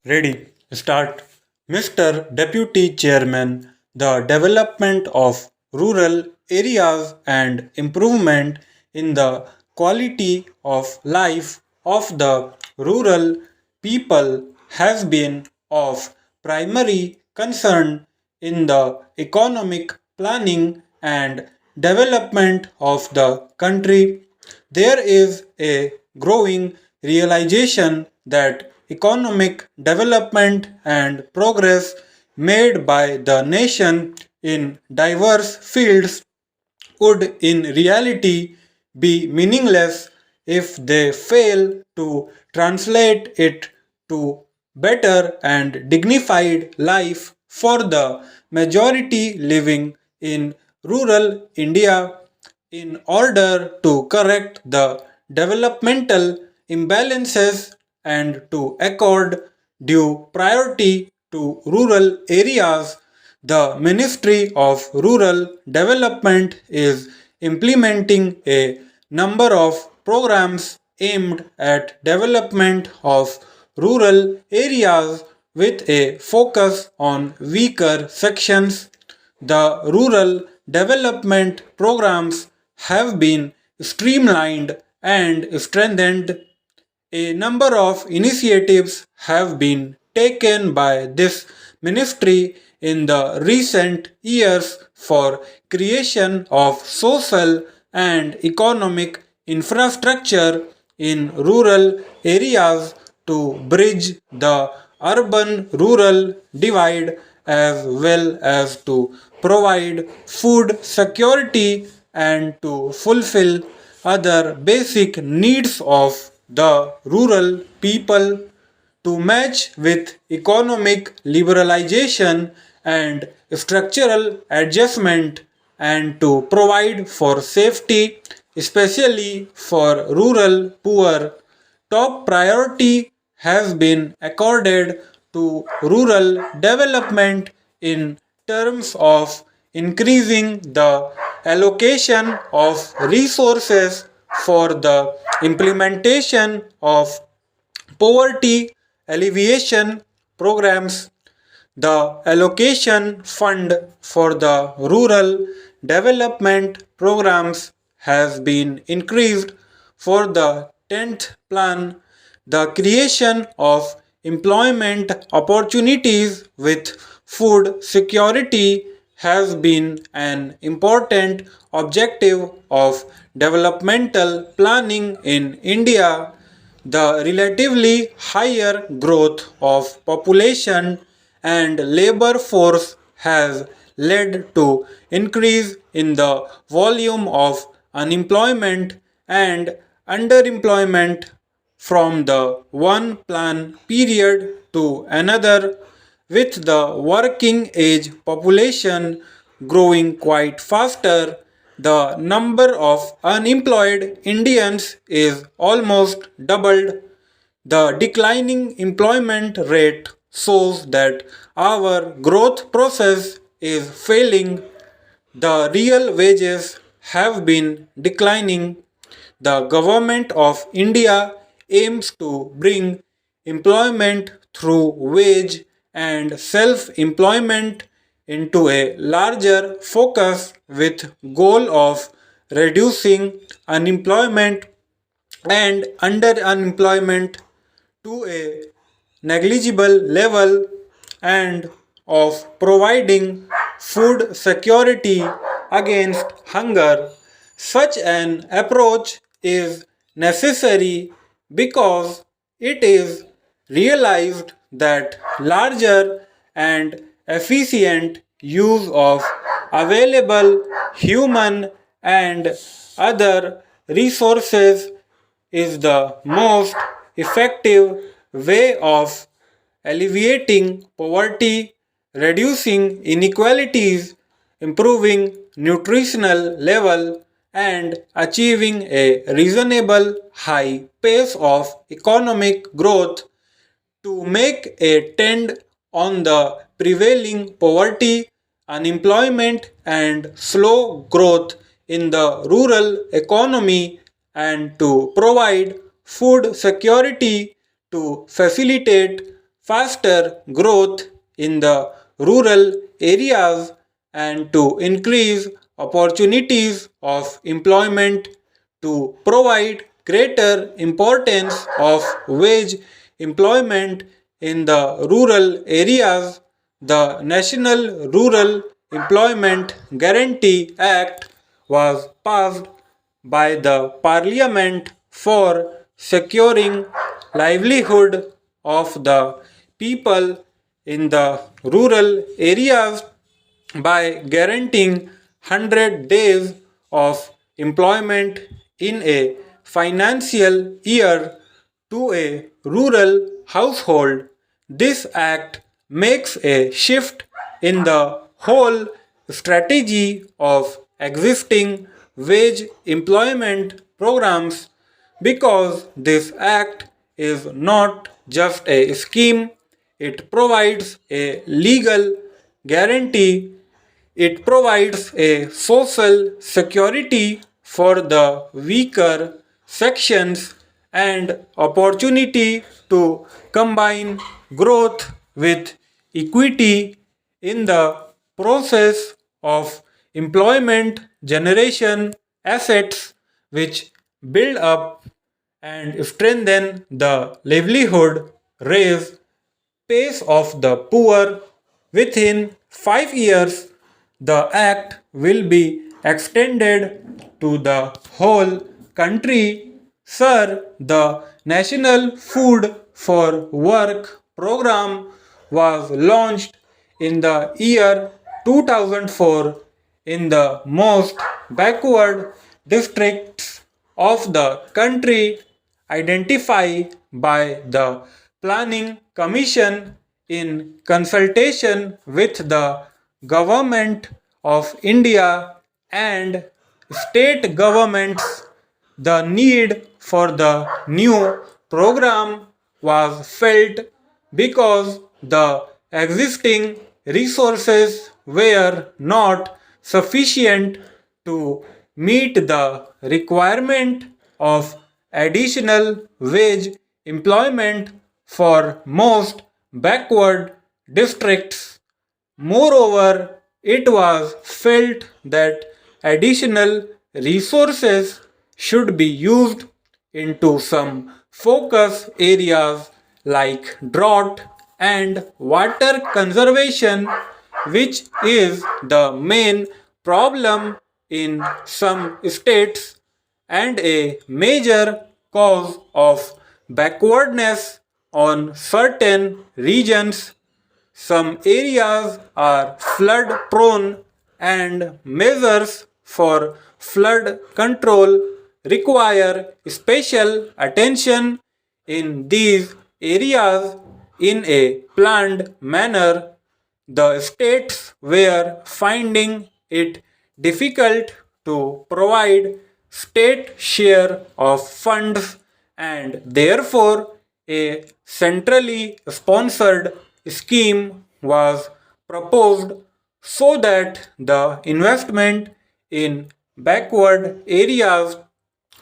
Ready, start. Mr. Deputy Chairman, the development of rural areas and improvement in the quality of life of the rural people has been of primary concern in the economic planning and development of the country. There is a growing realization that economic development and progress made by the nation in diverse fields would in reality be meaningless if they fail to translate it to better and dignified life for the majority living in rural India. In order to correct the developmental imbalances and to accord due priority to rural areas, the Ministry of Rural Development is implementing a number of programs aimed at development of rural areas with a focus on weaker sections. The rural development programs have been streamlined and strengthened. A number of initiatives have been taken by this ministry in the recent years for creation of social and economic infrastructure in rural areas to bridge the urban rural divide as well as to provide food security and to fulfill other basic needs of the rural people. To match with economic liberalization and structural adjustment and to provide for safety, especially for rural poor. Top priority has been accorded to rural development in terms of increasing the allocation of resources for the implementation of poverty alleviation programs. The allocation fund for the rural development programs has been increased for the 10th plan. The creation of employment opportunities with food security has been an important objective of developmental planning in India. The relatively higher growth of population and labor force has led to increase in the volume of unemployment and underemployment from the one plan period to another, with the working age population growing quite faster. The number of unemployed Indians is almost doubled. The declining employment rate shows that our growth process is failing. The real wages have been declining. The government of India aims to bring employment through wage and self-employment into a larger focus with goal of reducing unemployment and underemployment to a negligible level and of providing food security against hunger. Such an approach is necessary because it is realized that larger and efficient use of available human and other resources is the most effective way of alleviating poverty, reducing inequalities, improving nutritional level, and achieving a reasonable high pace of economic growth. To make a tend on the prevailing poverty, unemployment, and slow growth in the rural economy, and to provide food security to facilitate faster growth in the rural areas and to increase opportunities of employment, to provide greater importance of wage employment in the rural areas. The National Rural Employment Guarantee Act was passed by the Parliament for securing livelihood of the people in the rural areas by guaranteeing 100 days of employment in a financial year to a rural household. This act makes a shift in the whole strategy of existing wage employment programs because this act is not just a scheme, it provides a legal guarantee, it provides a social security for the weaker sections and opportunity to combine growth with equity in the process of employment generation assets which build up and strengthen the livelihood, raise pace of the poor. Within 5 years, the act will be extended to the whole country. Sir, the National Food for Work program was launched in the year 2004 in the most backward districts of the country identified by the Planning Commission in consultation with the Government of India and state governments. The need for the new program was felt because the existing resources were not sufficient to meet the requirement of additional wage employment for most backward districts. Moreover, it was felt that additional resources should be used into some focus areas like drought and water conservation, which is the main problem in some states and a major cause of backwardness on certain regions. Some areas are flood prone and measures for flood control require special attention in these areas in a planned manner. The states were finding it difficult to provide state share of funds and therefore a centrally sponsored scheme was proposed so that the investment in backward areas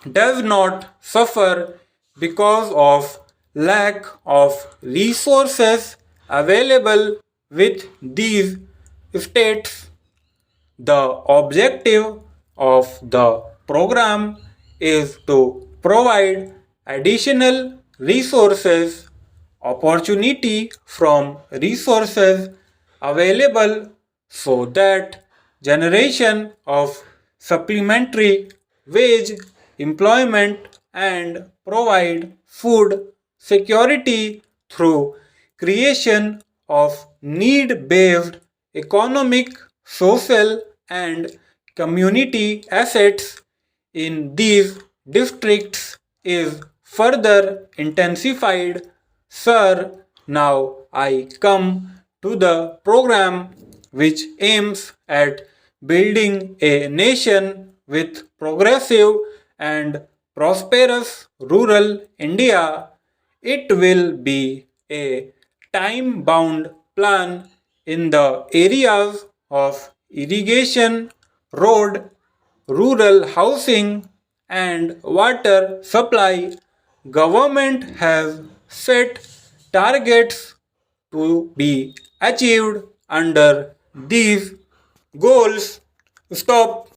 does not suffer because of lack of resources available with these states. The objective of the program is to provide additional resources, opportunity from resources available so that generation of supplementary wage employment and provide food security through creation of need-based economic, social and community assets in these districts is further intensified. Sir, now I come to the program which aims at building a nation with progressive and prosperous rural India. It will be a time bound plan in the areas of irrigation, road, rural housing and water supply. Government has set targets to be achieved under these goals. Stop